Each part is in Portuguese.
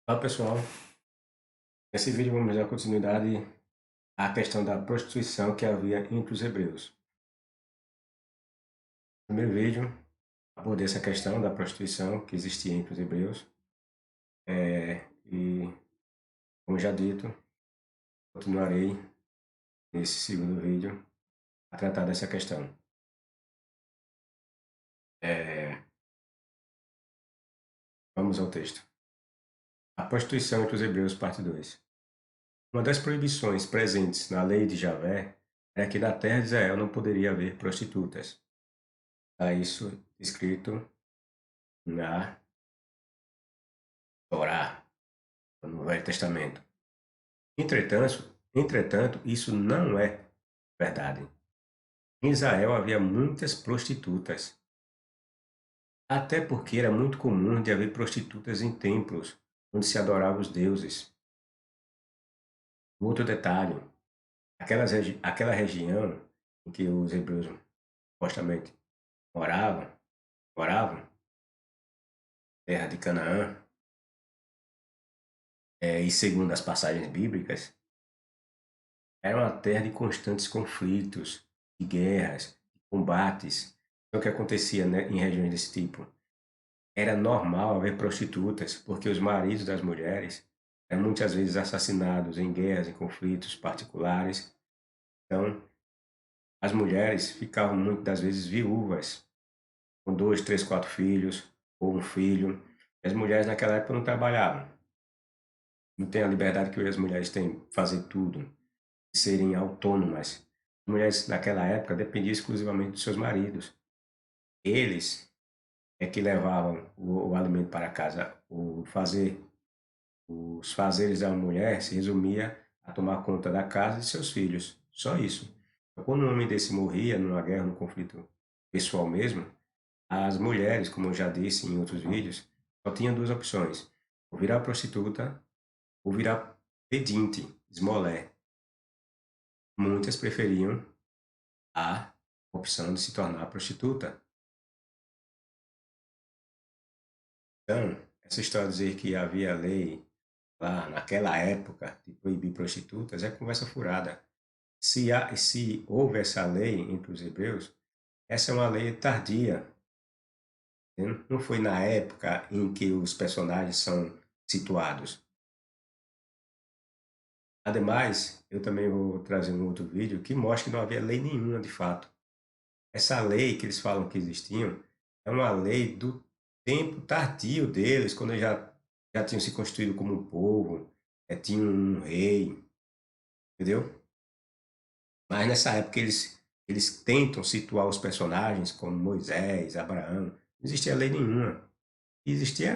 Olá pessoal, nesse vídeo vamos dar continuidade à questão da prostituição que havia entre os hebreus. No primeiro vídeo abordei essa questão da prostituição que existia entre os hebreus e, como já dito, continuarei nesse segundo vídeo a tratar dessa questão. Vamos ao texto. A prostituição entre os hebreus, parte 2. Uma das proibições presentes na lei de Javé era que na terra de Israel não poderia haver prostitutas. Está isso escrito na Torá, no Velho Testamento. Entretanto, isso não é verdade. Em Israel havia muitas prostitutas, até porque era muito comum de haver prostitutas em templos onde se adoravam os deuses. Outro detalhe, aquela região em que os hebreus supostamente moravam, moravam, terra de Canaã, e segundo as passagens bíblicas, era uma terra de constantes conflitos, de guerras, de combates. Então, o que acontecia, né, em regiões desse tipo? Era normal haver prostitutas, porque os maridos das mulheres eram muitas vezes assassinados em guerras, em conflitos particulares. Então, as mulheres ficavam muitas das vezes viúvas, com dois, três, quatro filhos, ou um filho. As mulheres naquela época não trabalhavam. Não tem a liberdade que hoje as mulheres têm de fazer tudo, de serem autônomas. As mulheres naquela época dependiam exclusivamente dos seus maridos. Eles é que levavam o alimento para casa. Os fazeres da mulher se resumia a tomar conta da casa e de seus filhos. Só isso. Então, quando um homem desse morria numa guerra, num conflito pessoal mesmo, as mulheres, como eu já disse em outros vídeos, só tinham duas opções: ou virar prostituta ou virar pedinte, esmolé. Muitas preferiam a opção de se tornar prostituta. Então, essa história de dizer que havia lei lá naquela época de proibir prostitutas é conversa furada. Se houve essa lei entre os hebreus, essa é uma lei tardia. Entendeu? Não foi na época em que os personagens são situados. Ademais, eu também vou trazer um outro vídeo que mostra que não havia lei nenhuma de fato. Essa lei que eles falam que existiam é uma lei do tempo tardio deles, quando eles já tinham se constituído como um povo, tinham um rei, entendeu? Mas nessa época eles tentam situar os personagens como Moisés, Abraão. Não existia lei nenhuma. Existia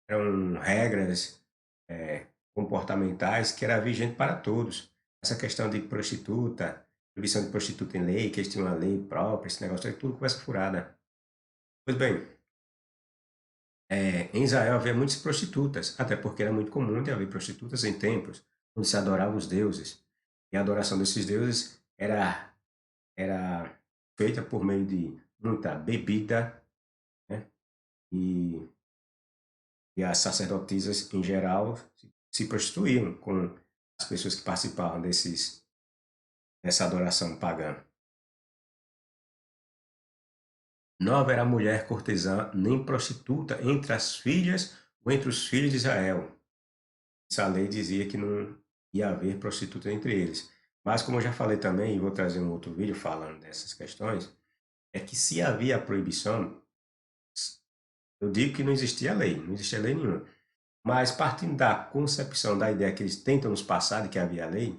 eram regras comportamentais que era vigente para todos. Essa questão de prostituta, proibição de prostituta em lei, que eles tinham uma lei própria, esse negócio é tudo conversa furada. Pois bem, em Israel havia muitas prostitutas, até porque era muito comum de haver prostitutas em templos, onde se adoravam os deuses. E a adoração desses deuses era feita por meio de muita bebida, né? E, e as sacerdotisas, em geral, se prostituíam com as pessoas que participavam dessa adoração pagã. Não haverá mulher cortesã nem prostituta entre as filhas ou entre os filhos de Israel. Essa lei dizia que não ia haver prostituta entre eles. Mas, como eu já falei também, e vou trazer um outro vídeo falando dessas questões, é que se havia a proibição, eu digo que não existia lei, não existia lei nenhuma. Mas partindo da concepção, da ideia que eles tentam nos passar de que havia lei,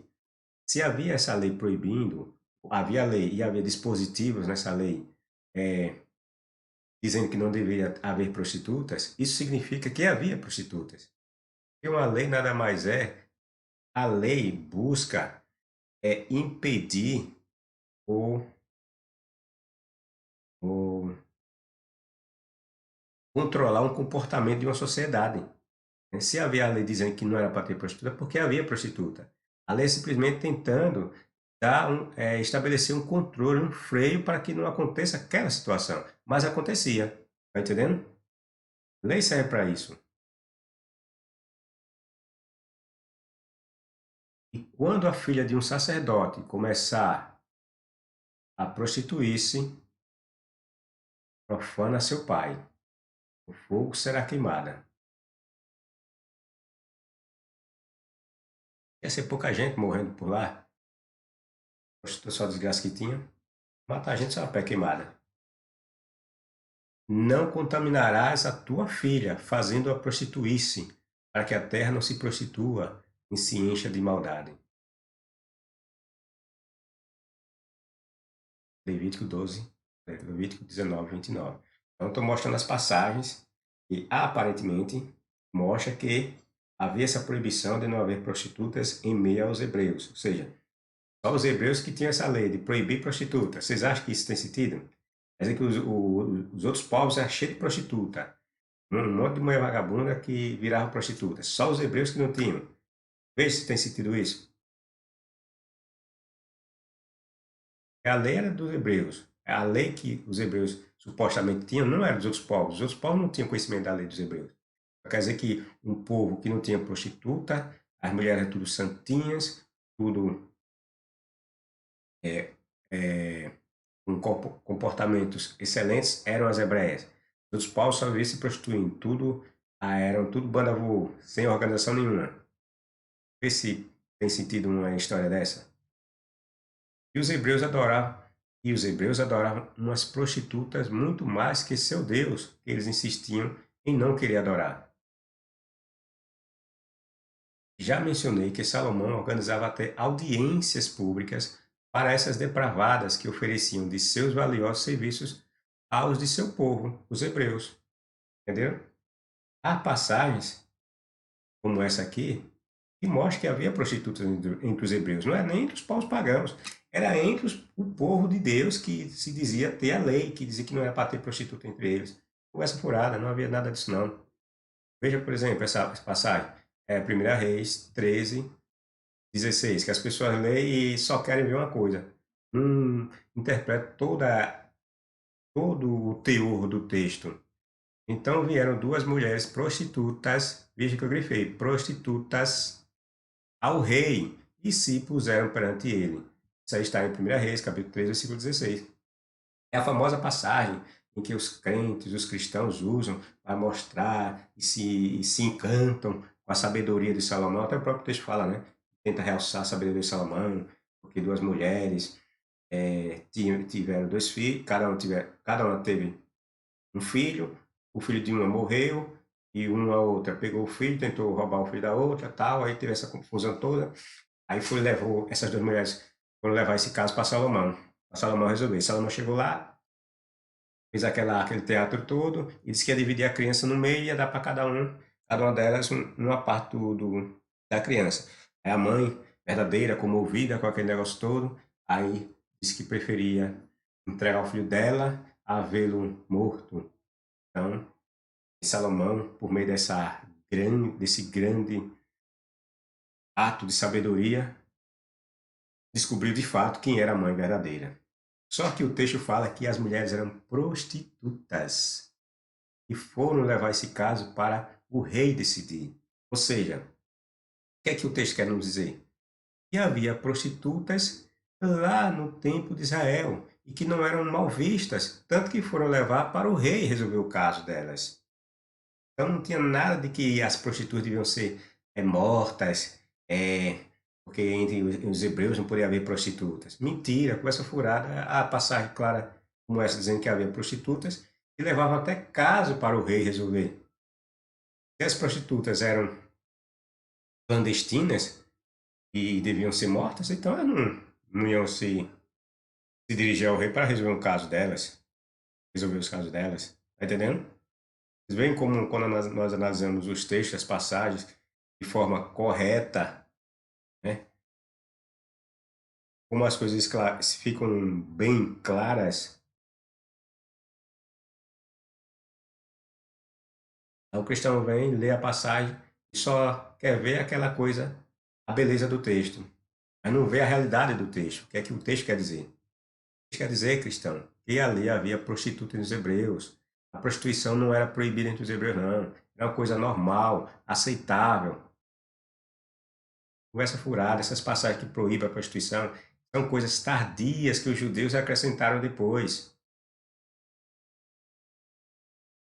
se havia essa lei proibindo, havia lei e havia dispositivos nessa lei dizendo que não deveria haver prostitutas, isso significa que havia prostitutas. E uma lei nada mais é, a lei busca impedir ou, ou controlar um comportamento de uma sociedade. Se havia a lei dizendo que não era para ter prostituta, porque havia prostituta. A lei é simplesmente tentando estabelecer um controle, um freio para que não aconteça aquela situação. Mas acontecia. Está entendendo? Lei serve para isso. E quando a filha de um sacerdote começar a prostituir-se, profana seu pai, o fogo será queimada. Ia ser pouca gente morrendo por lá, só a desgraça que tinha. Matar a gente só a pé queimada. Não contaminarás a tua filha, fazendo-a prostituir-se, para que a terra não se prostitua e se encha de maldade. Levítico 12, Levítico 19, 29. Então, estou mostrando as passagens que aparentemente mostra que havia essa proibição de não haver prostitutas em meio aos hebreus. Ou seja, só os hebreus que tinham essa lei de proibir prostitutas. Vocês acham que isso tem sentido? Quer dizer que os outros povos eram cheios de prostituta. Um monte de mulher vagabunda que virava prostituta. Só os hebreus que não tinham. Veja se tem sentido isso. A lei era dos hebreus. A lei que os hebreus supostamente tinham não era dos outros povos. Os outros povos não tinham conhecimento da lei dos hebreus. Quer dizer que um povo que não tinha prostituta, as mulheres eram tudo santinhas, tudo é, é, com comportamentos excelentes, eram as hebreias. Os outros povos só viviam se prostituindo. Tudo, eram tudo banda voa, sem organização nenhuma. Vê se tem sentido uma história dessa. E os hebreus adoravam, e os hebreus adoravam umas prostitutas muito mais que seu Deus, que eles insistiam em não querer adorar. Já mencionei que Salomão organizava até audiências públicas para essas depravadas que ofereciam de seus valiosos serviços aos de seu povo, os hebreus. Entendeu? Há passagens, como essa aqui, que mostram que havia prostitutas entre os hebreus. Não é nem entre os povos pagãos, era entre o povo de Deus que se dizia ter a lei, que dizia que não era para ter prostituta entre eles. Conversa furada, não havia nada disso não. Veja, por exemplo, essa passagem. 1 Reis 13, 16, que as pessoas leem e só querem ver uma coisa. Não interpretam todo o teor do texto. Então vieram duas mulheres prostitutas, veja que eu grifei, prostitutas ao rei, e se puseram perante ele. Isso aí está em 1 Reis, capítulo 3, versículo 16. É a famosa passagem em que os crentes, os cristãos usam para mostrar e se encantam com a sabedoria de Salomão. Até o próprio texto fala, né? Tenta realçar a sabedoria de Salomão, porque duas mulheres tiveram dois filhos, cada uma teve um filho, o filho de uma morreu, e uma outra pegou o filho, tentou roubar o filho da outra, tal, aí teve essa confusão toda. Aí levou essas duas mulheres, foram levar esse caso para Salomão resolver. Salomão chegou lá, fez aquele teatro todo, e disse que ia dividir a criança no meio e ia dar para cada uma delas uma parte da criança. Aí a mãe, verdadeira, comovida com aquele negócio todo, aí disse que preferia entregar o filho dela a vê-lo morto. Então, Salomão, por meio desse grande ato de sabedoria, descobriu de fato quem era a mãe verdadeira. Só que o texto fala que as mulheres eram prostitutas e foram levar esse caso para o rei decidir. Ou seja, o que é que o texto quer nos dizer? Que havia prostitutas lá no tempo de Israel e que não eram mal vistas, tanto que foram levar para o rei resolver o caso delas. Então não tinha nada de que as prostitutas deviam ser mortas, porque entre os hebreus não podia haver prostitutas. Mentira, conversa furada. A passagem clara como essa dizendo que havia prostitutas e levavam até caso para o rei resolver. Se as prostitutas eram clandestinas e deviam ser mortas, então elas não iam se dirigir ao rei para resolver um caso delas, resolver os casos delas. Tá entendendo? Vocês veem como quando nós analisamos os textos, as passagens, de forma correta, né? Como as coisas ficam bem claras. Aí o cristão vem, lê a passagem e só quer ver aquela coisa, a beleza do texto, mas não vê a realidade do texto. O que é que o texto quer dizer? O texto quer dizer, cristão, que ali havia prostituta nos hebreus. A prostituição não era proibida entre os hebreus, não. Era uma coisa normal, aceitável. Conversa furada, essas passagens que proíbem a prostituição, são coisas tardias que os judeus acrescentaram depois.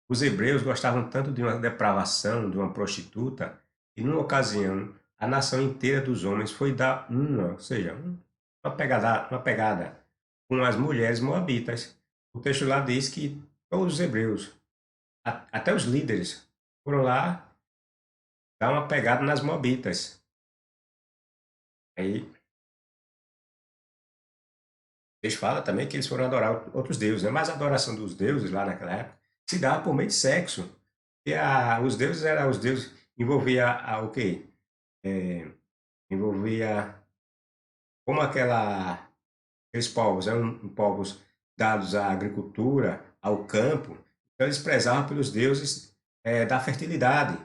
Os hebreus gostavam tanto de uma depravação, de uma prostituta, que numa ocasião a nação inteira dos homens foi dar ou seja, uma pegada com as mulheres moabitas. O texto lá diz que todos os hebreus, até os líderes, foram lá dar uma pegada nas moabitas. Aí eles falam também que eles foram adorar outros deuses, né? Mas a adoração dos deuses lá naquela época se dava por meio de sexo. E os deuses eram os deuses, envolvia o quê? É, envolvia como aqueles povos eram povos dados à agricultura, ao campo, então eles prezavam pelos deuses da fertilidade.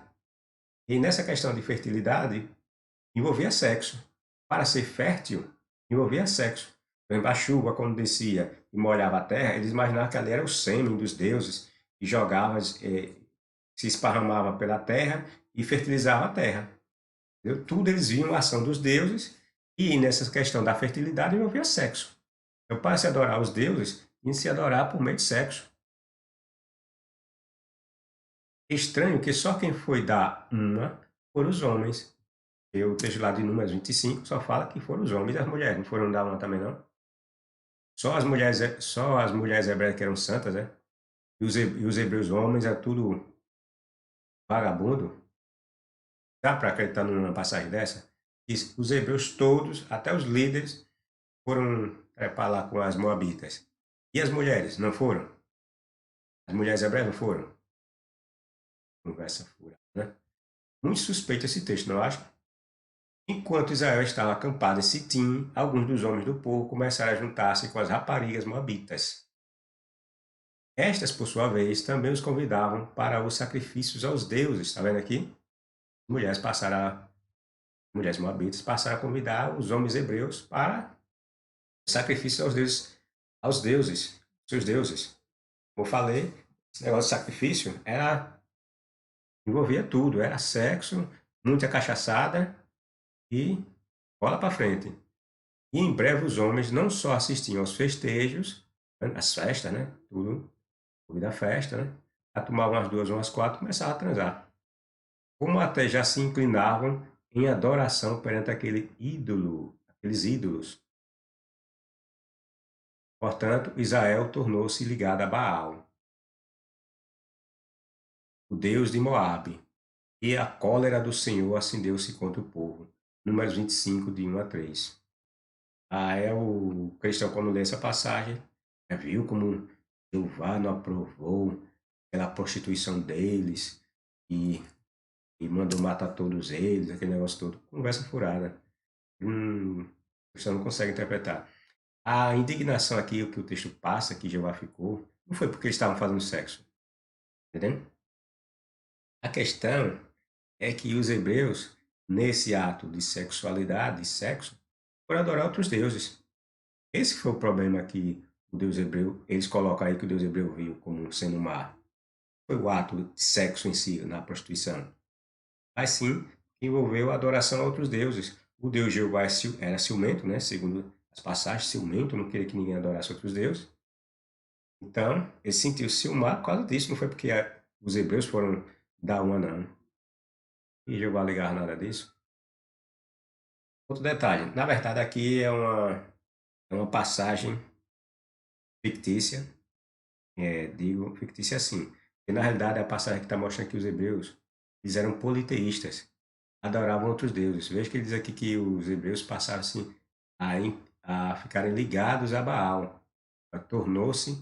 E nessa questão de fertilidade, envolvia sexo. Para ser fértil, envolvia sexo. Por exemplo, a chuva, quando descia e molhava a terra, eles imaginavam que ali era o sêmen dos deuses e jogava, se esparramava pela terra e fertilizava a terra. Entendeu? Tudo eles viam a ação dos deuses e nessa questão da fertilidade envolvia sexo. Então, para se adorar os deuses, tinha que se adorar por meio de sexo. Estranho que só quem foi dar uma foram os homens. O texto lá de Números 25 só fala que foram os homens e as mulheres, não foram dar uma também não? Só as mulheres hebreias que eram santas, né? E os hebreus homens é tudo vagabundo. Dá para acreditar numa passagem dessa? E os hebreus todos, até os líderes, foram trepar lá com as moabitas. E as mulheres, não foram? As mulheres hebreias não foram? Conversa furada, né? Muito suspeito esse texto, não acha? Enquanto Israel estava acampado em Sitim, alguns dos homens do povo começaram a juntar-se com as raparigas moabitas. Estas, por sua vez, também os convidavam para os sacrifícios aos deuses. Está vendo aqui? Mulheres moabitas passaram a convidar os homens hebreus para sacrifício aos deuses, seus deuses. Como eu falei, esse negócio de sacrifício envolvia tudo, era sexo, muita cachaçada e bola para frente. E em breve os homens não só assistiam aos festejos, às festas, né? Tudo, da festa, né? Já tomavam umas duas, umas quatro, começavam a transar. Como até já se inclinavam em adoração perante aquele ídolo, aqueles ídolos. Portanto, Israel tornou-se ligado a Baal, o deus de Moabe, e a cólera do Senhor acendeu-se contra o povo. Números 25, de 1 a 3. O cristão, quando lê essa passagem, viu como Jeová não aprovou pela prostituição deles e mandou matar todos eles, aquele negócio todo. Conversa furada. O cristão não consegue interpretar. A indignação aqui, o que o texto passa, que Jeová ficou, não foi porque eles estavam fazendo sexo. Entendeu? A questão é que os hebreus, nesse ato de sexualidade, de sexo, foram adorar outros deuses. Esse foi o problema que o deus hebreu, eles colocam aí que o deus hebreu viu como sendo má. Foi o ato de sexo em si, na prostituição. Mas sim, envolveu a adoração a outros deuses. O deus Jeová era ciumento, né? Segundo as passagens, ciumento, não queria que ninguém adorasse outros deuses. Então, ele se sentiu ciumado por causa disso, não foi porque os hebreus foram dar uma, não. E Jeová ligava nada disso. Outro detalhe, na verdade aqui é uma passagem fictícia, digo fictícia assim, porque na realidade é a passagem que está mostrando que os hebreus eles eram politeístas, adoravam outros deuses. Veja que ele diz aqui que os hebreus passaram assim, a ficarem ligados a Baal. Tornou-se,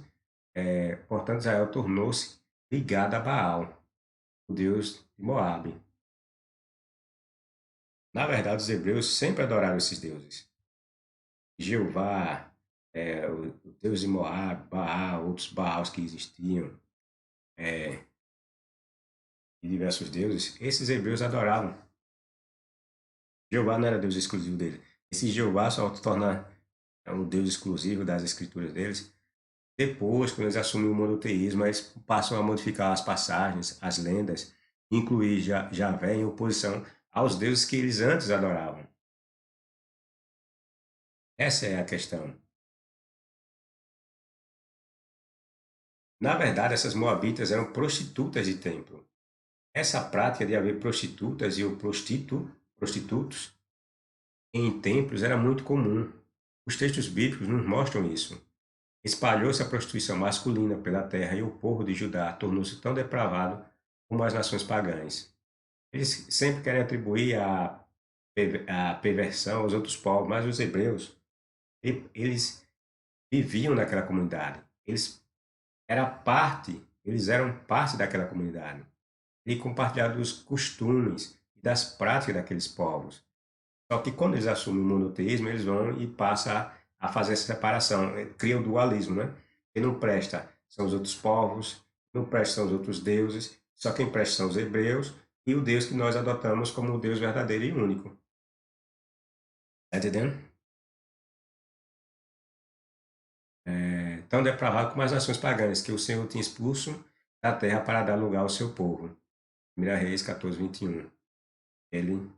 portanto, Israel tornou-se ligado a Baal, o deus de Moabe. Na verdade, os hebreus sempre adoraram esses deuses. Jeová, o deus de Moab, Baal, outros Baals que existiam, e diversos deuses, esses hebreus adoravam. Jeová não era Deus exclusivo dele. Esse Jeová só se torna um Deus exclusivo das escrituras deles. Depois, quando eles assumem o monoteísmo, eles passam a modificar as passagens, as lendas, incluir Javé em oposição aos deuses que eles antes adoravam. Essa é a questão. Na verdade, essas moabitas eram prostitutas de templo. Essa prática de haver prostitutas e prostitutos em templos era muito comum. Os textos bíblicos nos mostram isso. Espalhou-se a prostituição masculina pela terra e o povo de Judá tornou-se tão depravado como as nações pagãs. Eles sempre querem atribuir a perversão aos outros povos, mas os hebreus, eles viviam naquela comunidade. Eles eram parte daquela comunidade e compartilhavam dos costumes e das práticas daqueles povos. Só que quando eles assumem o monoteísmo, eles vão e passam a fazer essa separação, cria o dualismo, né? Quem não presta são os outros povos, não presta são os outros deuses, só quem presta são os hebreus e o Deus que nós adotamos como o Deus verdadeiro e único. Tá entendendo? Tão depravado como as nações pagãs, que o Senhor tinha expulso da terra para dar lugar ao seu povo. 1 Reis 14, 21. Ele,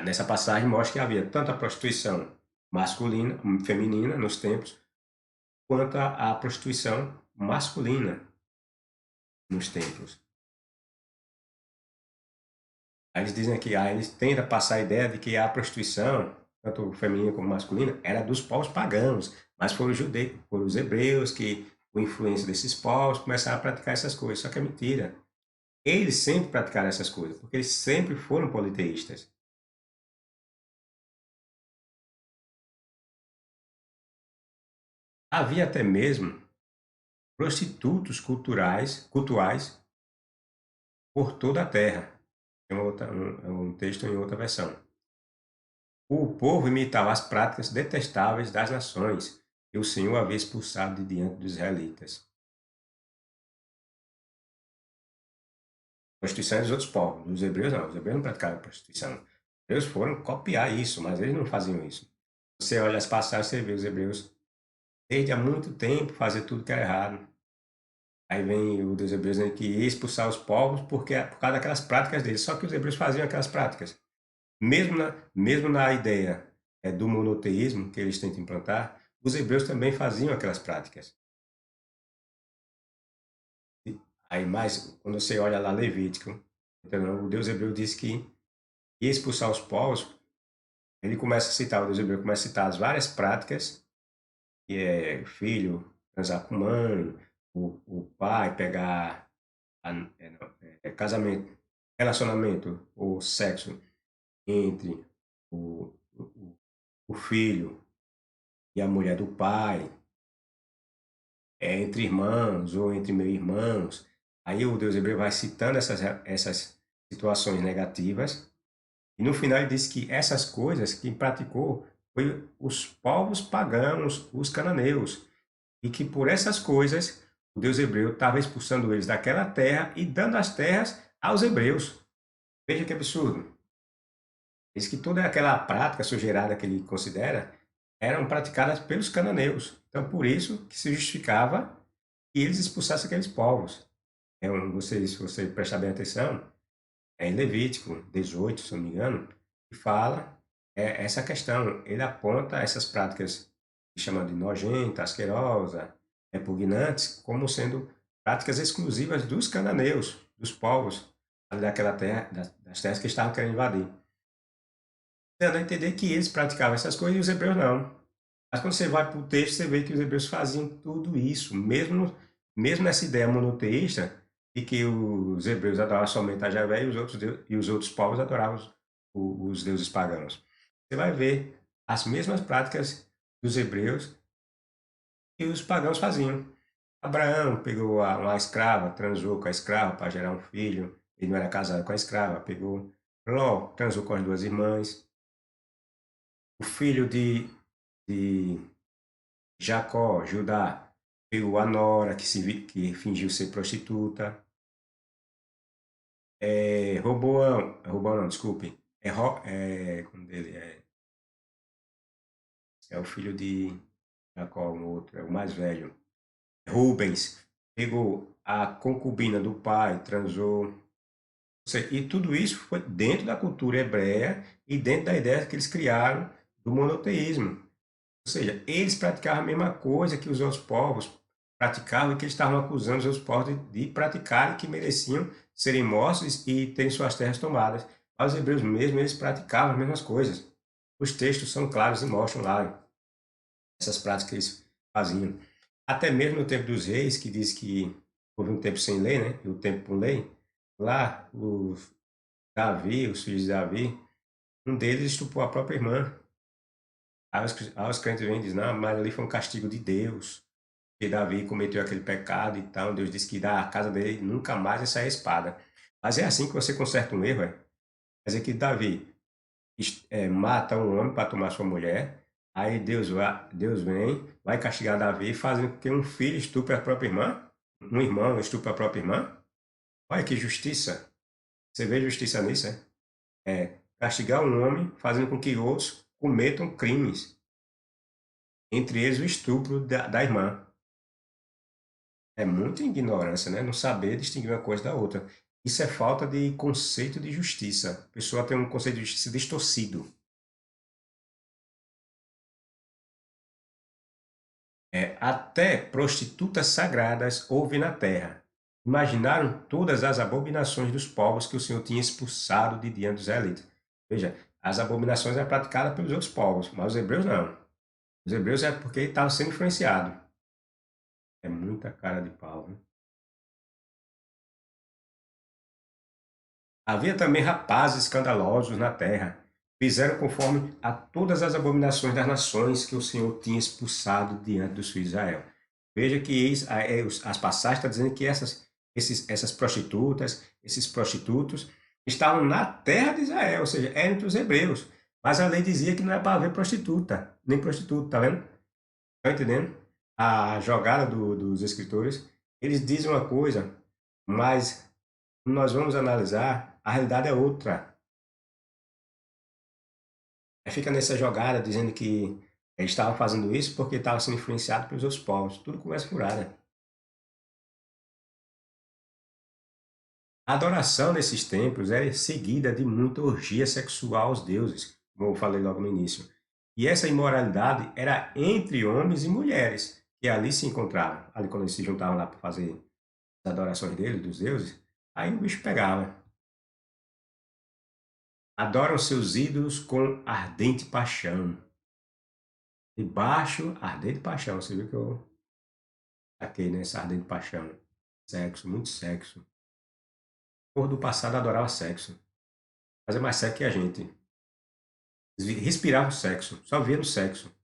nessa passagem, mostra que havia tanto a prostituição masculina, feminina nos templos, quanto à prostituição masculina nos templos. Aí eles dizem que eles tendem a passar a ideia de que a prostituição, tanto feminina como masculina, era dos povos pagãos, mas foram os judeus, foram os hebreus que, com influência desses povos, começaram a praticar essas coisas. Só que é mentira. Eles sempre praticaram essas coisas, porque eles sempre foram politeístas. Havia até mesmo prostitutos cultuais por toda a terra. É um texto em outra versão. O povo imitava as práticas detestáveis das nações que o Senhor havia expulsado de diante dos israelitas. Prostituição é dos outros povos, dos hebreus não. Os hebreus não praticavam prostituição. Os hebreus foram copiar isso, mas eles não faziam isso. Você olha as passagens, você vê os hebreus, desde há muito tempo, fazer tudo que era errado. Aí vem o dos hebreus né, que ia expulsar os povos por causa daquelas práticas deles. Só que os hebreus faziam aquelas práticas. Mesmo na ideia do monoteísmo que eles tentam implantar, os hebreus também faziam aquelas práticas. Aí mais, quando você olha lá Levítico, então, o Deus hebreu diz que ia expulsar os povos, ele começa a citar, o Deus hebreu começa a citar as várias práticas, que é filho transar com mãe, o pai pegar casamento, relacionamento ou sexo entre o filho e a mulher do pai, entre irmãos ou entre meio-irmãos. Aí o Deus hebreu vai citando essas situações negativas e no final ele diz que essas coisas que praticou foi os povos pagãos, os cananeus, e que por essas coisas o Deus hebreu estava expulsando eles daquela terra e dando as terras aos hebreus. Veja que absurdo. Diz que toda aquela prática sujeirada que ele considera eram praticadas pelos cananeus. Então, por isso que se justificava que eles expulsassem aqueles povos. Se você prestar bem atenção, é em Levítico 18, se não me engano, que fala essa questão. Ele aponta essas práticas que chama de nojenta, asquerosa, repugnantes, como sendo práticas exclusivas dos cananeus, dos povos daquela terra, das terras que estavam querendo invadir. Dando a entender que eles praticavam essas coisas e os hebreus não. Mas quando você vai para o texto, você vê que os hebreus faziam tudo isso, mesmo nessa ideia monoteísta de que os hebreus adoravam somente a Javé e os outros povos adoravam os deuses pagãos. Você vai ver as mesmas práticas dos hebreus que os pagãos faziam. Abraão pegou uma escrava, transou com a escrava para gerar um filho, ele não era casado com a escrava, pegou Ló, transou com as duas irmãs. O filho de Jacó, Judá, pegou a nora que fingiu ser prostituta. Roboão não, desculpe. Como dele, é o filho de Jacó, um outro, é o mais velho. Rubens pegou a concubina do pai, transou. E tudo isso foi dentro da cultura hebreia e dentro da ideia que eles criaram do monoteísmo. Ou seja, eles praticavam a mesma coisa que os outros povos praticavam e que eles estavam acusando os outros povos de praticarem, que mereciam serem mortos e terem suas terras tomadas. Mas os hebreus mesmo, eles praticavam as mesmas coisas. Os textos são claros e mostram lá essas práticas que eles faziam. Até mesmo no tempo dos reis, que diz que houve um tempo sem lei, né? E o tempo com lei. Lá, o Davi, os filhos de Davi, um deles estuprou a própria irmã. Aí os crentes vêm e dizem, não, mas ali foi um castigo de Deus, que Davi cometeu aquele pecado e tal. Deus disse que da casa dele nunca mais ia sair a espada. Mas é assim que você conserta um erro, é? Quer dizer que Davi mata um homem para tomar sua mulher, aí Deus vem, vai castigar Davi, fazendo com que um filho estupre a própria irmã, um irmão estupre a própria irmã. Olha que justiça. Você vê justiça nisso, é? Castigar um homem fazendo com que outros cometam crimes, entre eles o estupro da irmã. É muita ignorância, né? Não saber distinguir uma coisa da outra. Isso é falta de conceito de justiça. A pessoa tem um conceito de justiça distorcido. Até prostitutas sagradas houve na terra. Imaginaram todas as abominações dos povos que o Senhor tinha expulsado de diante dos israelitas. Veja, as abominações eram praticadas pelos outros povos, mas os hebreus não. Os hebreus é porque estavam sendo influenciados. É muita cara de pau, né? Havia também rapazes escandalosos na terra. Fizeram conforme a todas as abominações das nações que o Senhor tinha expulsado diante dos filhos de Israel. Veja que as passagens estão dizendo que essas prostitutas, esses prostitutos, estavam na terra de Israel, ou seja, eram entre os hebreus. Mas a lei dizia que não era para haver prostituta, nem prostituto, tá vendo? Tá entendendo? A jogada dos escritores, eles dizem uma coisa, mas nós vamos analisar, a realidade é outra. Aí fica nessa jogada dizendo que eles estavam fazendo isso porque estavam sendo influenciados pelos outros povos. Tudo começa furada. A adoração nesses templos era seguida de muita orgia sexual aos deuses, como eu falei logo no início. E essa imoralidade era entre homens e mulheres que ali se encontravam. Ali quando eles se juntavam lá para fazer as adorações deles, dos deuses, aí o bicho pegava. Adoram seus ídolos com ardente paixão. De baixo, ardente paixão. Você viu que eu taquei nessa ardente paixão. Sexo, muito sexo. O povo do passado adorava sexo. Fazia mais sexo que a gente. Eles respiravam sexo, só via no sexo.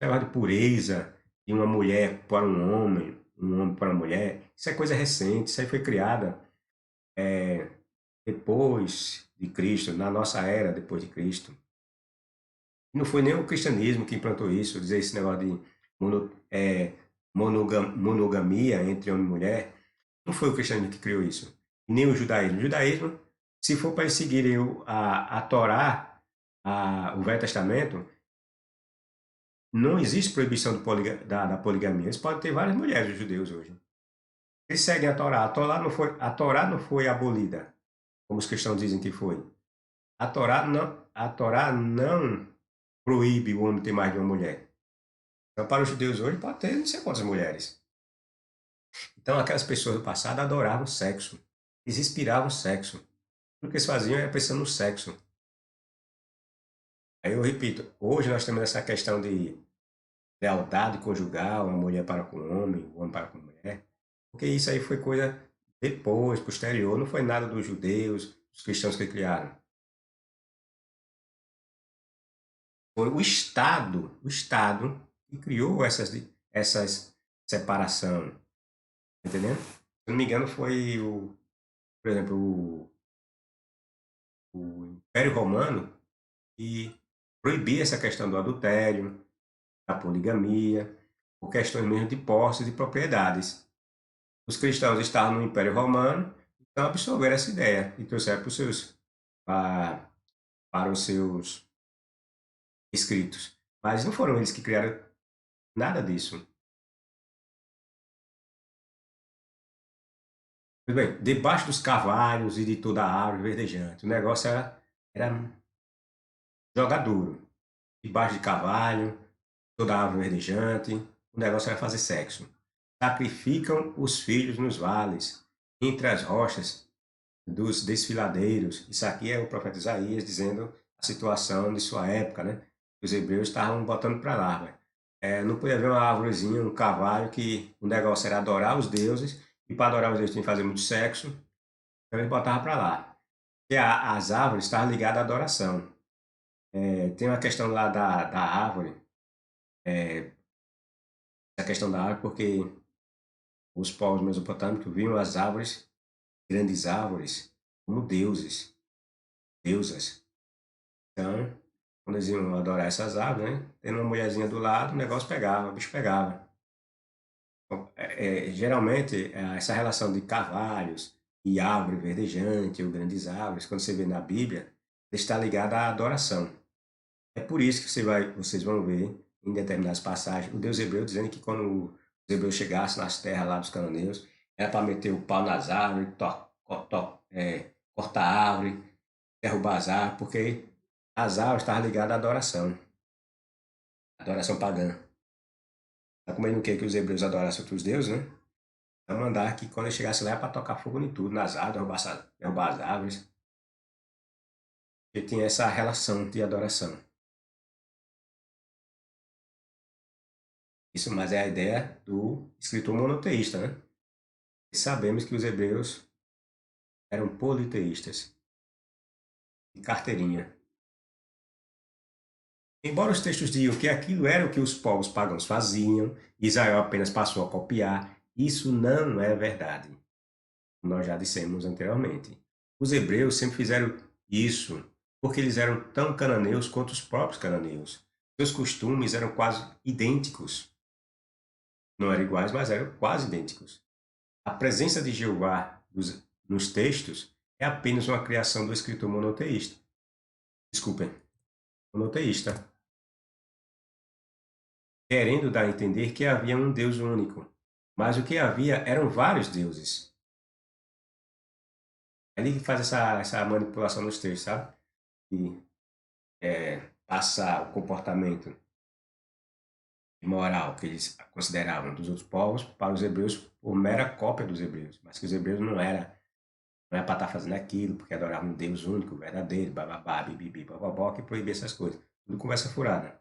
Negócio de pureza, de uma mulher para um homem para uma mulher. Isso é coisa recente. Isso aí foi criada depois de Cristo, na nossa era depois de Cristo. Não foi nem o cristianismo que implantou isso, dizer esse negócio de monogamia entre homem e mulher. Não foi o cristianismo que criou isso. E nem o judaísmo. O judaísmo, se for para eles seguirem a Torá, o Velho Testamento, não existe proibição da poligamia. Eles podem ter várias mulheres, os judeus hoje. Eles seguem a Torá. A Torá não foi abolida, como os cristãos dizem que foi. A Torá não proíbe o homem ter mais de uma mulher. Então, para os judeus hoje, pode ter não sei quantas mulheres. Então, aquelas pessoas do passado adoravam sexo. Eles inspiravam sexo. Tudo que eles faziam era pensando no sexo. Aí eu repito, hoje nós temos essa questão de lealdade conjugal, uma mulher para com o homem para com a mulher, porque isso aí foi coisa depois, posterior, não foi nada dos judeus, dos cristãos que criaram. Foi o Estado que criou essas separação, entendeu? Se eu não me engano, foi por exemplo, o Império Romano que proibia essa questão do adultério, da poligamia, por questões mesmo de posses e propriedades. Os cristãos estavam no Império Romano, então absorveram essa ideia e trouxeram para, para os seus escritos. Mas não foram eles que criaram nada disso. Pois bem, debaixo dos carvalhos e de toda a árvore verdejante. O negócio era jogar duro. Debaixo de carvalho, toda a árvore verdejante. O negócio era fazer sexo. Sacrificam os filhos nos vales, entre as rochas dos desfiladeiros. Isso aqui é o profeta Isaías dizendo a situação de sua época, né? Os hebreus estavam botando para lá, velho. Não podia haver uma árvorezinha, um carvalho, que o negócio era adorar os deuses, e para adorar os deuses tinha que fazer muito sexo, então eles botavam para lá. E as árvores estavam ligadas à adoração. Tem uma questão lá da árvore, a questão da árvore, porque os povos mesopotâmicos viam as árvores, grandes árvores, como deuses, deusas. Então, quando eles iam adorar essas árvores, né? Tendo uma mulherzinha do lado, o negócio pegava, o bicho pegava. Então, geralmente, essa relação de carvalhos e árvore verdejante ou grandes árvores, quando você vê na Bíblia, está ligada à adoração. É por isso que vocês vão ver em determinadas passagens o Deus hebreu dizendo que quando os hebreus chegassem nas terras lá dos cananeus, era para meter o pau nas árvores, cortar a árvore, derrubar as árvores, porque as árvores estavam ligadas à adoração pagã. Então, como ele não queria que os hebreus adorassem outros deuses, né? Então mandar que quando ele chegasse lá era para tocar fogo em tudo, nas árvores, derrubar as árvores, porque tinha essa relação de adoração. Isso, mas é a ideia do escritor monoteísta, né? E sabemos que os hebreus eram politeístas, de carteirinha. Embora os textos digam que aquilo era o que os povos pagãos faziam, Israel apenas passou a copiar, isso não é verdade. Nós já dissemos anteriormente. Os hebreus sempre fizeram isso porque eles eram tão cananeus quanto os próprios cananeus. Seus costumes eram quase idênticos. Não eram iguais, mas eram quase idênticos. A presença de Jeová nos textos é apenas uma criação do escritor monoteísta. Desculpem, monoteísta, querendo dar a entender que havia um Deus único. Mas o que havia eram vários deuses. É ali que faz essa manipulação nos textos, sabe? E passar o comportamento moral que eles consideravam dos outros povos para os hebreus por mera cópia dos hebreus. Mas que os hebreus não é para estar fazendo aquilo, porque adoravam um Deus único, verdadeiro, bababá, bibibi, bababó, que proibia essas coisas. Tudo conversa furada.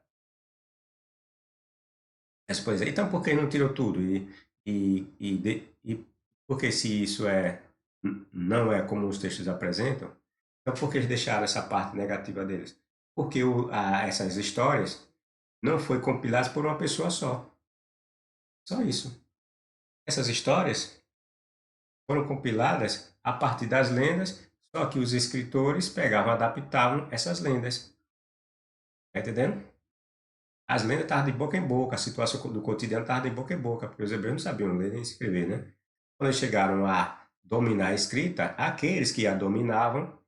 Mas, pois é, então por que não tirou tudo? E porque se isso não é como os textos apresentam, então por que eles deixaram essa parte negativa deles? Porque essas histórias não foi compiladas por uma pessoa só. Só isso. Essas histórias foram compiladas a partir das lendas, só que os escritores pegavam, adaptavam essas lendas. Tá entendendo? As lendas estavam de boca em boca, a situação do cotidiano estava de boca em boca, porque os hebreus não sabiam ler nem escrever, né? Quando eles chegaram a dominar a escrita, aqueles que a dominavam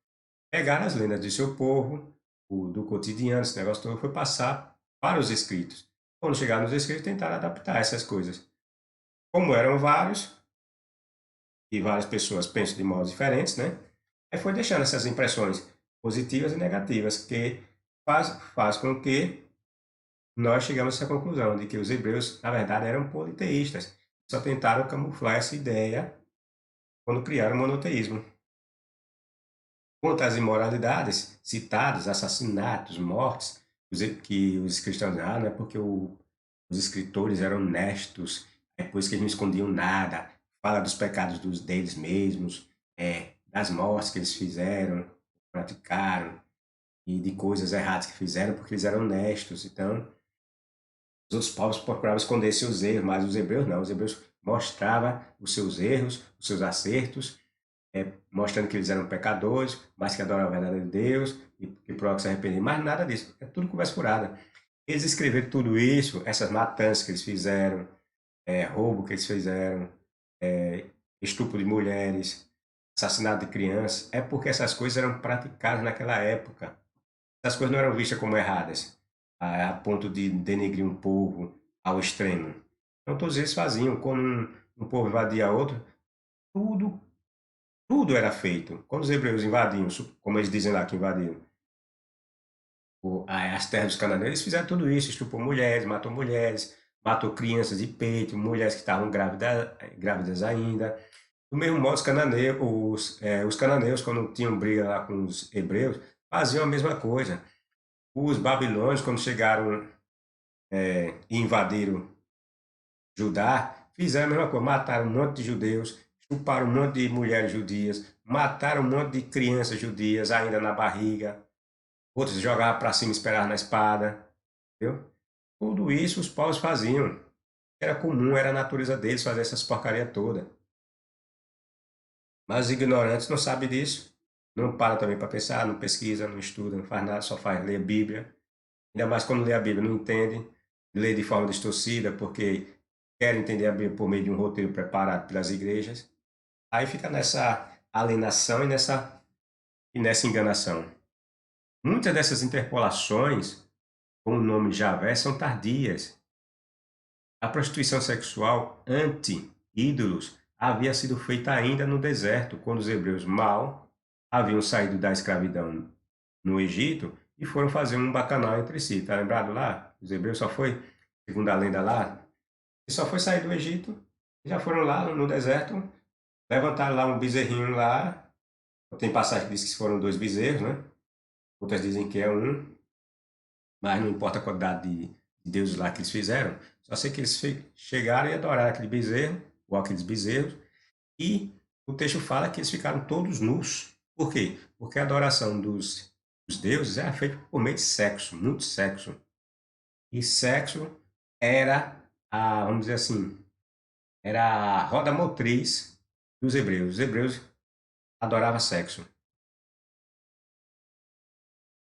pegaram as lendas do seu povo, do cotidiano, esse negócio todo, foi passar para os escritos. Quando chegaram nos escritos, tentaram adaptar essas coisas. Como eram vários, e várias pessoas pensam de modos diferentes, né? Aí foi deixando essas impressões positivas e negativas, que faz com que nós chegamos a essa conclusão de que os hebreus, na verdade, eram politeístas. Só tentaram camuflar essa ideia quando criaram o monoteísmo. Quanto às imoralidades citadas, assassinatos, mortes, que os cristãos, não é porque os escritores eram honestos, depois que eles não escondiam nada, fala dos pecados deles mesmos, das mortes que eles fizeram, praticaram, e de coisas erradas que fizeram, porque eles eram honestos. Então, os outros povos procuravam esconder seus erros, mas os hebreus não. Os hebreus mostravam os seus erros, os seus acertos, mostrando que eles eram pecadores, mas que adoravam o verdadeiro Deus e que provavam se arrepender. Mas nada disso. É tudo conversa furada. Eles escreveram tudo isso, essas matanças que eles fizeram, roubo que eles fizeram, é, estupro de mulheres, assassinato de crianças, é porque essas coisas eram praticadas naquela época. Essas coisas não eram vistas como erradas, a ponto de denegrir um povo ao extremo. Então todos eles faziam, quando um povo invadia outro, tudo Tudo era feito. Quando os hebreus invadiam, como eles dizem lá que invadiram, as terras dos cananeus, eles fizeram tudo isso, estuprou mulheres, matou crianças de peito, mulheres que estavam grávidas ainda. Do mesmo modo, os cananeus, quando tinham briga lá com os hebreus, faziam a mesma coisa. Os babilônios, quando chegaram e invadiram Judá, fizeram a mesma coisa, mataram um monte de judeus, estupraram um monte de mulheres judias, mataram um monte de crianças judias ainda na barriga, outros jogavam para cima e esperavam na espada, entendeu? Tudo isso os povos faziam. Era comum, era a natureza deles fazer essas porcaria toda. Mas os ignorantes não sabem disso. Não param também para pensar, não pesquisa, não estuda, não faz nada, só faz ler a Bíblia. Ainda mais quando lê a Bíblia, não entende, lê de forma distorcida, porque quer entender a Bíblia por meio de um roteiro preparado pelas igrejas. Aí fica nessa alienação e nessa enganação. Muitas dessas interpolações com o nome Javé são tardias. A prostituição sexual anti-ídolos havia sido feita ainda no deserto, quando os hebreus mal haviam saído da escravidão no Egito e foram fazer um bacanal entre si. Tá lembrado lá? Os hebreus só foi, segundo a lenda lá, e só foi sair do Egito, já foram lá no deserto, levantaram lá um bezerrinho lá. Tem passagem que diz que foram dois bezerros, né? Outras dizem que é um, mas não importa a quantidade de deuses lá que eles fizeram. Só sei que eles chegaram e adoraram aquele bezerro, ou aqueles bezerros, e o texto fala que eles ficaram todos nus. Por quê? Porque a adoração dos deuses era feita por meio de sexo, muito sexo. E sexo era vamos dizer assim, era a roda motriz dos hebreus. Os hebreus adoravam sexo.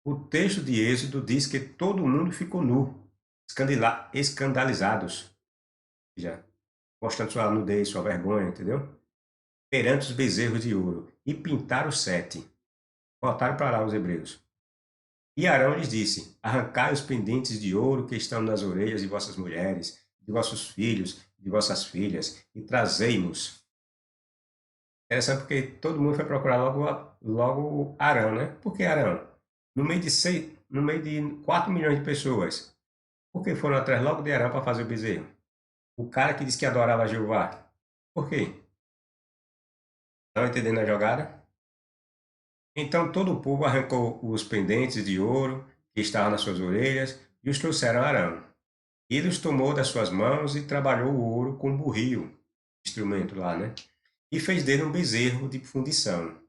O texto de Êxodo diz que todo mundo ficou nu, escandalizados, já, mostrando sua nudez, sua vergonha, entendeu? Perante os bezerros de ouro, e pintaram sete. Voltaram para lá os hebreus. E Arão lhes disse: Arrancai os pendentes de ouro que estão nas orelhas de vossas mulheres, de vossos filhos, de vossas filhas, e trazei-nos. Interessante porque todo mundo foi procurar logo Arão, né? Por que Arão? No meio de 4 milhões de pessoas. Por que foram atrás logo de Arão para fazer o bezerro? O cara que disse que adorava Jeová. Por quê? Estão entendendo a jogada? Então todo o povo arrancou os pendentes de ouro que estavam nas suas orelhas e os trouxeram a Arão. Ele os tomou das suas mãos e trabalhou o ouro com burril, instrumento lá, né? E fez dele um bezerro de fundição.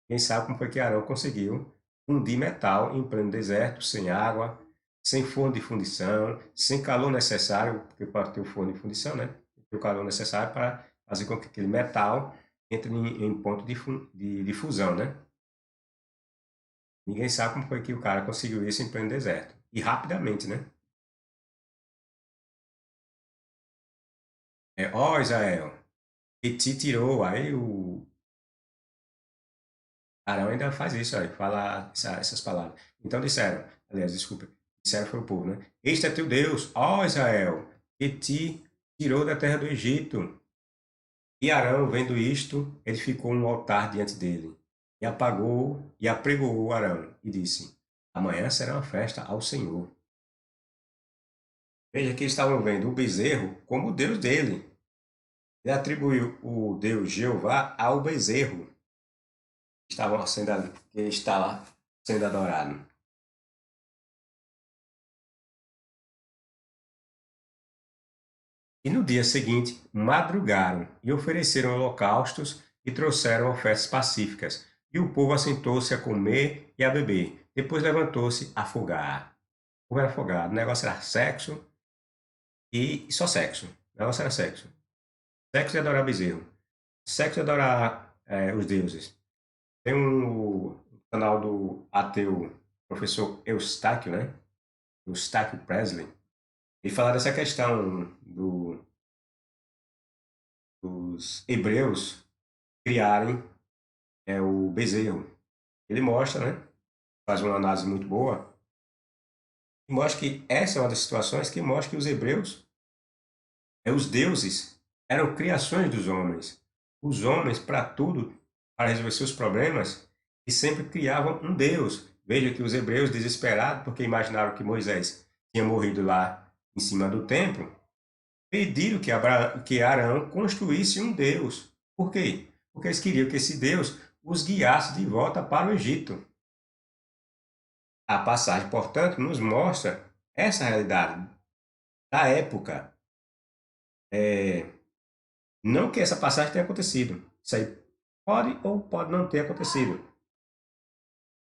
Quem sabe como foi que Arão conseguiu fundir metal em pleno deserto, sem água, sem forno de fundição, sem calor necessário, porque para ter o forno de fundição, né? Tem o calor necessário para fazer com que aquele metal entre em ponto de fusão, né? Ninguém sabe como foi que o cara conseguiu isso em pleno deserto. E rapidamente, né? Ó Israel, que te tirou, aí o Arão ainda faz isso aí, fala essas palavras. Então disseram, aliás, desculpa, disseram foi o povo, né? Este é teu Deus, ó Israel, que te tirou da terra do Egito. E Arão, vendo isto, edificou um altar diante dele, e apagou e apregoou Arão, e disse: Amanhã será uma festa ao Senhor. Veja que eles estavam vendo o bezerro como o Deus dele. Ele atribuiu o Deus Jeová ao bezerro que estava sendo adorado. E no dia seguinte, madrugaram e ofereceram holocaustos e trouxeram ofertas pacíficas. E o povo assentou-se a comer e a beber. Depois levantou-se a folgar. O povo era folgado. O negócio era sexo e só sexo. O negócio era sexo. Sexo e adorar bezerro. Sexo e adorar os deuses. Tem um canal do ateu professor Eustáquio, né? Eustáquio Presley. Ele fala dessa questão dos hebreus criarem o bezerro. Ele mostra, né? Faz uma análise muito boa e mostra que essa é uma das situações que mostra que os hebreus, os deuses, eram criações dos homens. Os homens, para tudo, para resolver seus problemas e sempre criavam um Deus. Veja que os hebreus, desesperados, porque imaginaram que Moisés tinha morrido lá em cima do templo, pediram que Arão construísse um Deus. Por quê? Porque eles queriam que esse Deus os guiasse de volta para o Egito. A passagem, portanto, nos mostra essa realidade da época. Não que essa passagem tenha acontecido. Isso aí pode ou pode não ter acontecido.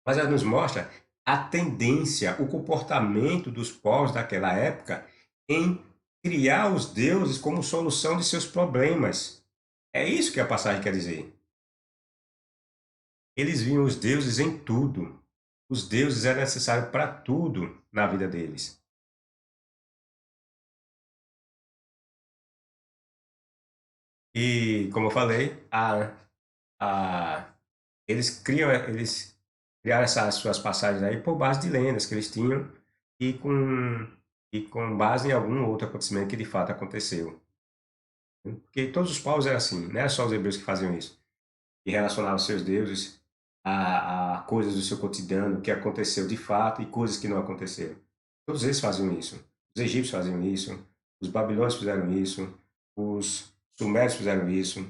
Mas ela nos mostra a tendência, o comportamento dos povos daquela época em criar os deuses como solução de seus problemas. É isso que a passagem quer dizer. Eles viam os deuses em tudo. Os deuses eram necessários para tudo na vida deles. E, como eu falei, eles criaram essas suas passagens aí por base de lendas que eles tinham e com, e com base em algum outro acontecimento que de fato aconteceu. Porque todos os povos eram assim, não era só os hebreus que faziam isso, e relacionavam seus deuses a coisas do seu cotidiano, que aconteceu de fato e coisas que não aconteceram. Todos eles faziam isso. Os egípcios faziam isso, os babilônios fizeram isso, os sumérios fizeram isso,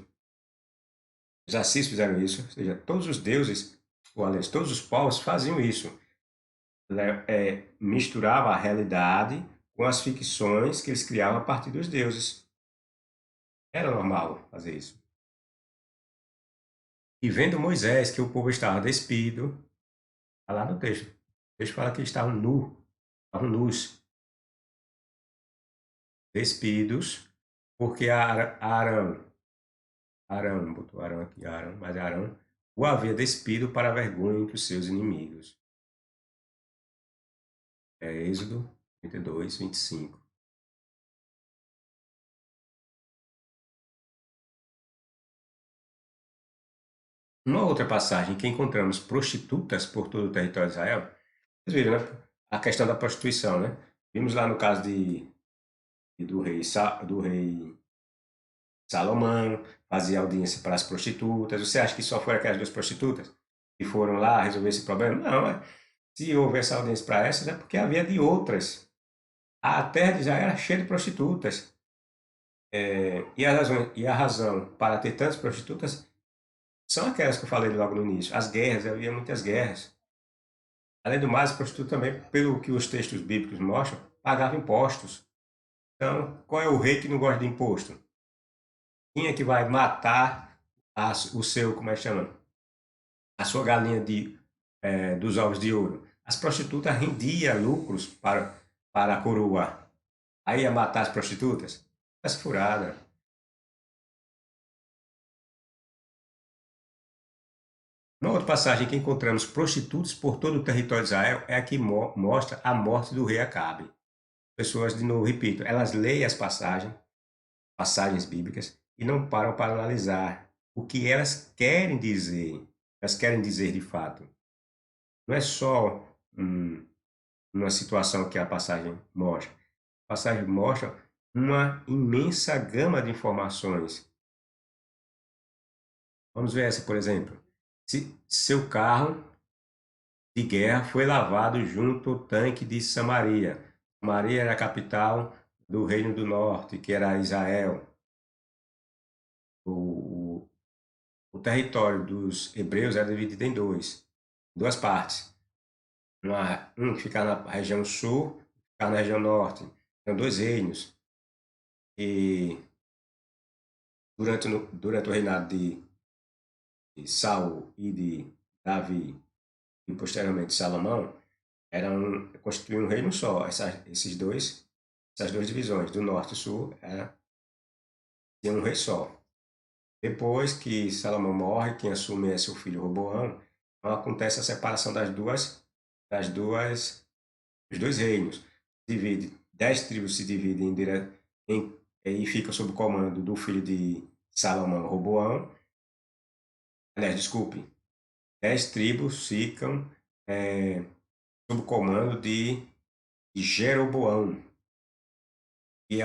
os assírios fizeram isso, ou seja, todos os deuses, ou aliás, todos os povos faziam isso. Misturava a realidade com as ficções que eles criavam a partir dos deuses. Era normal fazer isso. E vendo Moisés que o povo estava despido, está lá no texto. O texto fala que estavam nus, despidos, porque Arão, botou Arão aqui, Arão, mas Arão o havia despido para a vergonha entre os seus inimigos. É Êxodo 32, 25. Uma outra passagem que encontramos prostitutas por todo o território de Israel, vocês viram, né? A questão da prostituição, né? Vimos lá no caso do rei Salomão, fazia audiência para as prostitutas. Você acha que só foram aquelas duas prostitutas que foram lá resolver esse problema? Não, se houve essa audiência para essas, é porque havia de outras. A terra de Israel era cheia de prostitutas. E a razão para ter tantas prostitutas são aquelas que eu falei logo no início. As guerras, havia muitas guerras. Além do mais, a prostituta também, pelo que os textos bíblicos mostram, pagava impostos. Então, qual é o rei que não gosta de imposto? Quem é que vai matar o seu, como é que chama? A sua galinha dos ovos de ouro? As prostitutas rendiam lucros para a coroa. Aí ia matar as prostitutas? Essa furada. Uma outra passagem que encontramos prostitutas por todo o território de Israel é a que mostra a morte do rei Acabe. Pessoas, de novo, repito, elas leem as passagens bíblicas e não param para analisar o que elas querem dizer. Elas querem dizer de fato. Não é só uma situação que a passagem mostra. A passagem mostra uma imensa gama de informações. Vamos ver essa, por exemplo. Se seu carro de guerra foi lavado junto ao tanque de Samaria. Samaria era a capital do Reino do Norte, que era Israel. O, o território dos hebreus era dividido em duas partes. Um que ficava na região sul, ficava na região norte. Eram dois reinos. E durante o reinado de Saul e de Davi, e posteriormente Salomão, constituíam um reino só. Essas duas divisões, do norte e sul, tinham um rei só. Depois que Salomão morre, quem assume é seu filho Roboão, então acontece a separação das duas, dos dois reinos. 10 tribos se dividem e ficam sob o comando do filho de Salomão, Roboão. Aliás, desculpe, 10 tribos ficam sob o comando de Jeroboão. E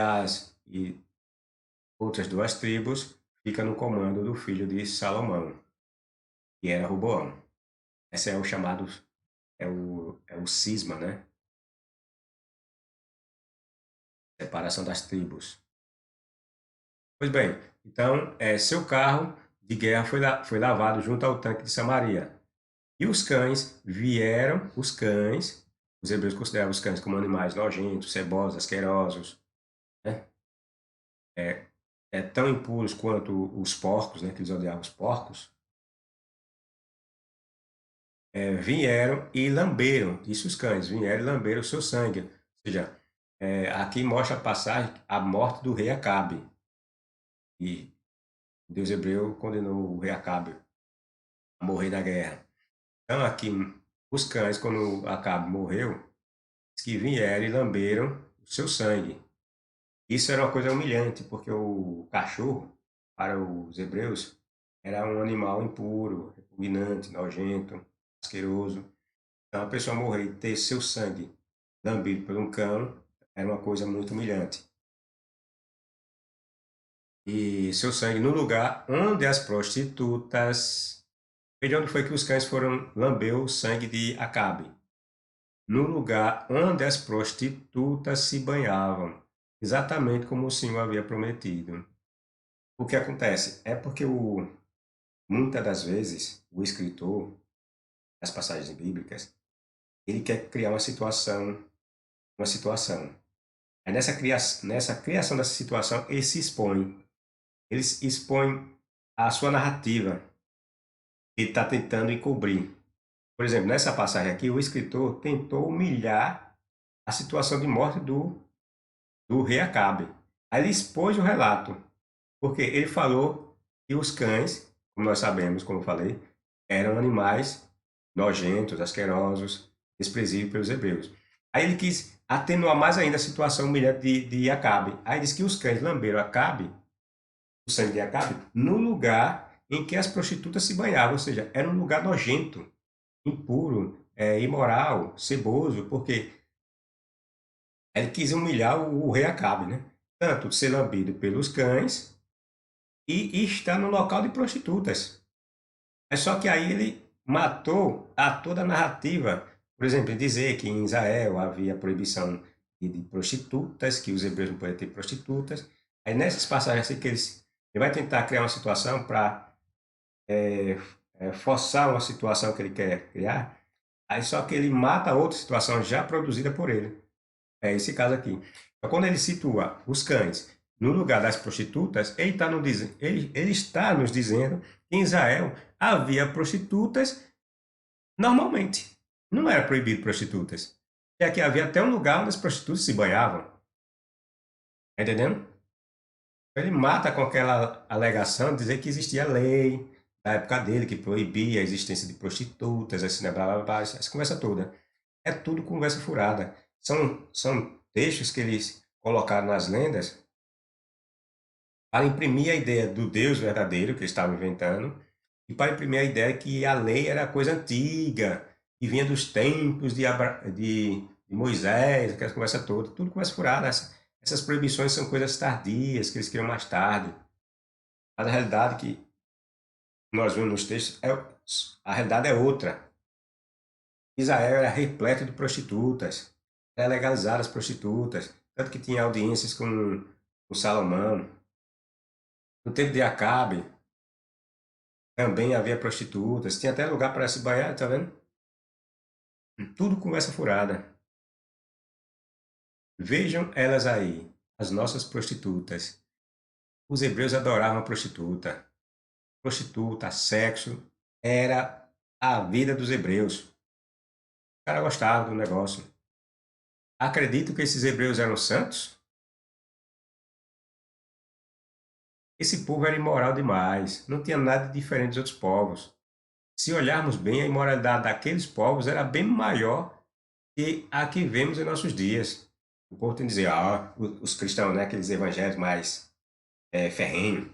outras duas tribos ficam no comando do filho de Salomão. que era Roboão. Esse é o chamado, é o cisma, né? Separação das tribos. Pois bem, então, seu carro de guerra foi lavado junto ao tanque de Samaria. E os hebreus consideravam os cães como animais nojentos, cebosos, asquerosos, né? É, tão impuros quanto os porcos, né? Que eles odiavam os porcos. Vieram e lamberam, isso os cães, vieram e lamberam o seu sangue. Ou seja, aqui mostra a passagem, a morte do rei Acabe. E o Deus hebreu condenou o rei Acabe a morrer na guerra. Então, aqui, os cães, quando Acabe morreu, que vieram e lamberam o seu sangue. Isso era uma coisa humilhante, porque o cachorro, para os hebreus, era um animal impuro, repugnante, nojento, asqueroso. Então, a pessoa morrer e ter seu sangue lambido por um cão era uma coisa muito humilhante. E seu sangue no lugar onde as prostitutas. Veja onde foi que os cães foram lamber o sangue de Acabe. No lugar onde as prostitutas se banhavam, exatamente como o Senhor havia prometido. O que acontece é porque muitas das vezes o escritor das passagens bíblicas ele quer criar uma situação. Aí nessa criação dessa situação ele se expõe, eles expõem a sua narrativa que ele está tentando encobrir. Por exemplo, nessa passagem aqui, o escritor tentou humilhar a situação de morte do rei Acabe. Aí ele expôs o relato, porque ele falou que os cães, como nós sabemos, como eu falei, eram animais nojentos, asquerosos, desprezíveis pelos hebreus. Aí ele quis atenuar mais ainda a situação humilhante de Acabe. Aí diz que os cães lamberam Acabe, o sangue de Acabe, no lugar em que as prostitutas se banhavam, ou seja, era um lugar nojento, impuro, imoral, ceboso, porque ele quis humilhar o rei Acabe, né? Tanto ser lambido pelos cães e estar no local de prostitutas. É só que aí ele matou a toda a narrativa. Por exemplo, dizer que em Israel havia proibição de prostitutas, que os hebreus não podiam ter prostitutas. Aí nessas passagens assim, ele vai tentar criar uma situação para forçar uma situação que ele quer criar. Aí só que ele mata outra situação já produzida por ele. É esse caso aqui. Então, quando ele situa os cães no lugar das prostitutas, ele está nos dizendo que em Israel havia prostitutas normalmente. Não era proibido prostitutas. É que havia até um lugar onde as prostitutas se banhavam. Tá entendendo? Ele mata com aquela alegação de dizer que existia lei da época dele que proibia a existência de prostitutas, assim, né, blá, blá, blá, essa conversa toda. É tudo conversa furada. São textos que eles colocaram nas lendas para imprimir a ideia do Deus verdadeiro que eles estavam inventando e para imprimir a ideia que a lei era coisa antiga, que vinha dos tempos de Moisés, aquela conversa toda. Tudo conversa furada. Essas proibições são coisas tardias, que eles criam mais tarde. Mas a realidade que nós vemos nos textos, a realidade é outra. Israel era repleto de prostitutas, era legalizar as prostitutas, tanto que tinha audiências com Salomão. No tempo de Acabe, também havia prostitutas, tinha até lugar para se banhar, tá vendo? Tudo conversa furada. Vejam elas aí, as nossas prostitutas. Os hebreus adoravam a prostituta. Prostituta, sexo, era a vida dos hebreus. O cara gostava do negócio. Acredito que esses hebreus eram santos? Esse povo era imoral demais, não tinha nada de diferente dos outros povos. Se olharmos bem, a imoralidade daqueles povos era bem maior que a que vemos em nossos dias. O povo tem que dizer, os cristãos, né, aqueles evangélicos mais ferrenhos,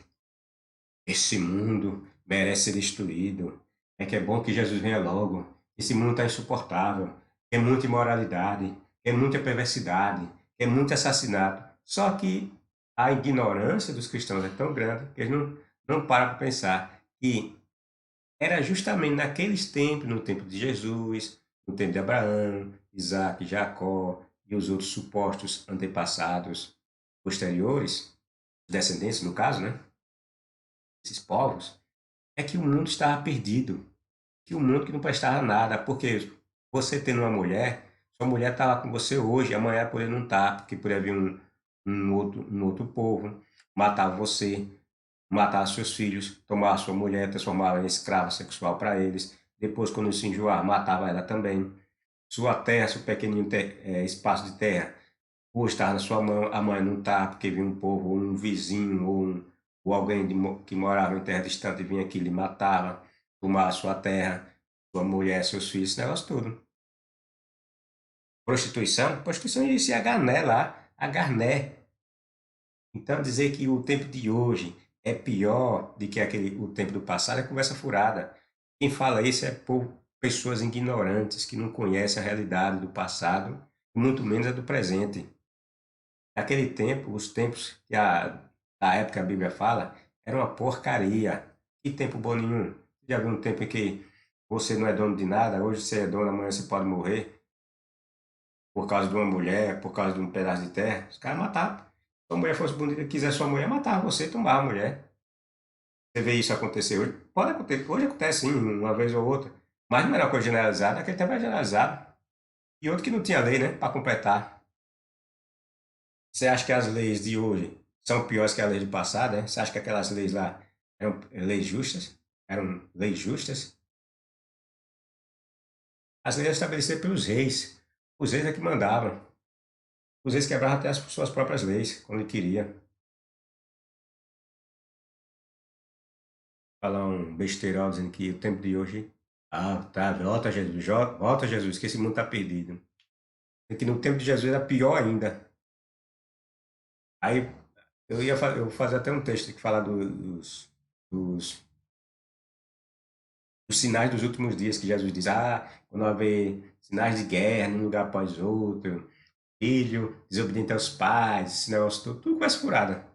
esse mundo merece ser destruído, é que é bom que Jesus venha logo, esse mundo está insuportável, é muita imoralidade, é muita perversidade, é muito assassinato. Só que a ignorância dos cristãos é tão grande que eles não param para pensar que era justamente naqueles tempos, no tempo de Jesus, no tempo de Abraão, Isaac, Jacó e os outros supostos antepassados posteriores, descendentes no caso, né? Esses povos, é que o mundo estava perdido, que o mundo que não prestava nada, porque você tendo uma mulher, sua mulher estava com você hoje, amanhã poderia não estar, porque poderia vir um outro povo, matar você, matar seus filhos, tomar sua mulher, transformá-la em escrava sexual para eles, depois quando se enjoar, matava ela também. Sua terra, seu pequenino espaço de terra, hoje está na sua mão, amanhã não está, porque vinha um povo, ou um vizinho, ou alguém que morava em terra distante vinha aqui e lhe matava, tomava sua terra, sua mulher, seus filhos, esse negócio todo. Prostituição? Prostituição isso é a Garné lá, a Garné. Então dizer que o tempo de hoje é pior do que o tempo do passado é conversa furada. Quem fala isso é por pessoas ignorantes que não conhecem a realidade do passado, e muito menos a do presente. Naquele tempo, os tempos da época que a Bíblia fala, era uma porcaria. Que tempo bom nenhum. Já viu um tempo em que você não é dono de nada, hoje você é dono, amanhã você pode morrer por causa de uma mulher, por causa de um pedaço de terra? Os caras matavam. Se a mulher fosse bonita e quisesse sua mulher, matava você, tomava a mulher. Você vê isso acontecer hoje? Pode acontecer, hoje acontece sim, uma vez ou outra. Mas não era uma coisa generalizada, naquele tempo era generalizado. E outro que não tinha lei, né, para completar. Você acha que as leis de hoje são piores que as leis do passado, né? Você acha que aquelas leis lá eram leis justas? Eram leis justas? As leis eram estabelecidas pelos reis. Os reis é que mandavam. Os reis quebravam até as suas próprias leis, quando ele queria. Falar um besteirol dizendo que o tempo de hoje. Ah, tá, volta Jesus, que esse mundo está perdido. E que no tempo de Jesus era pior ainda. Aí eu vou fazer até um texto que fala dos os sinais dos últimos dias, que Jesus diz: Ah, quando haver sinais de guerra num lugar após outro, filho desobediente aos pais, esse negócio tudo conversa furada.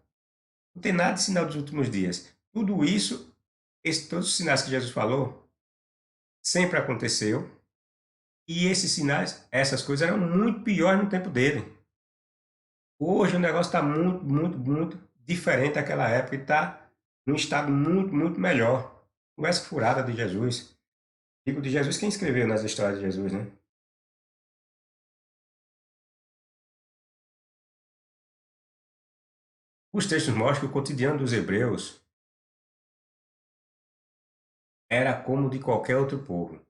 Não tem nada de sinal dos últimos dias. Tudo isso, todos os sinais que Jesus falou, sempre aconteceu. E esses sinais, essas coisas eram muito piores no tempo dele. Hoje o negócio está muito, muito, muito diferente daquela época e está num estado muito, muito melhor. Conversa furada de Jesus. Digo de Jesus, quem escreveu nas histórias de Jesus, né? Os textos mostram que o cotidiano dos hebreus era como o de qualquer outro povo.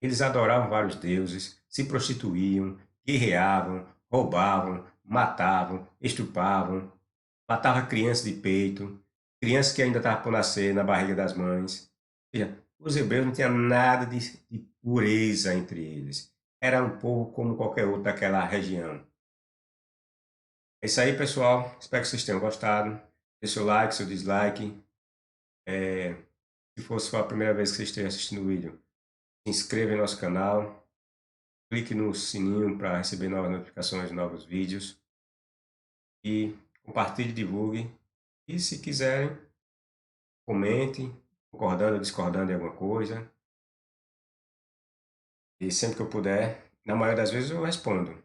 Eles adoravam vários deuses, se prostituíam, guerreavam, roubavam, matavam, estupravam, matavam crianças de peito, crianças que ainda estavam por nascer na barriga das mães. Ou seja, os hebreus não tinham nada de pureza entre eles. Era um povo como qualquer outro daquela região. É isso aí, pessoal. Espero que vocês tenham gostado. Deixe seu like, seu dislike. Se fosse a primeira vez que vocês estiverem assistindo o vídeo, se inscreva em nosso canal, clique no sininho para receber novas notificações de novos vídeos e compartilhe, divulgue. E se quiserem, comente, concordando ou discordando de alguma coisa. E sempre que eu puder, na maioria das vezes eu respondo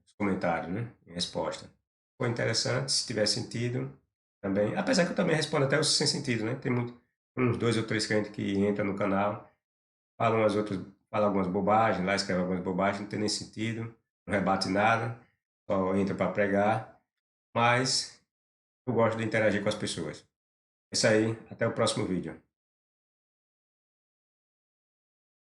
os comentários, né? Em resposta. Se for interessante, se tiver sentido, também. Apesar que eu também respondo até os sem sentido, né? Tem uns dois ou três crentes que entram no canal, falam umas outras, falam algumas bobagens, lá escrevem algumas bobagens, não tem nem sentido, não rebate nada, só entra para pregar, mas eu gosto de interagir com as pessoas. É isso aí, até o próximo vídeo.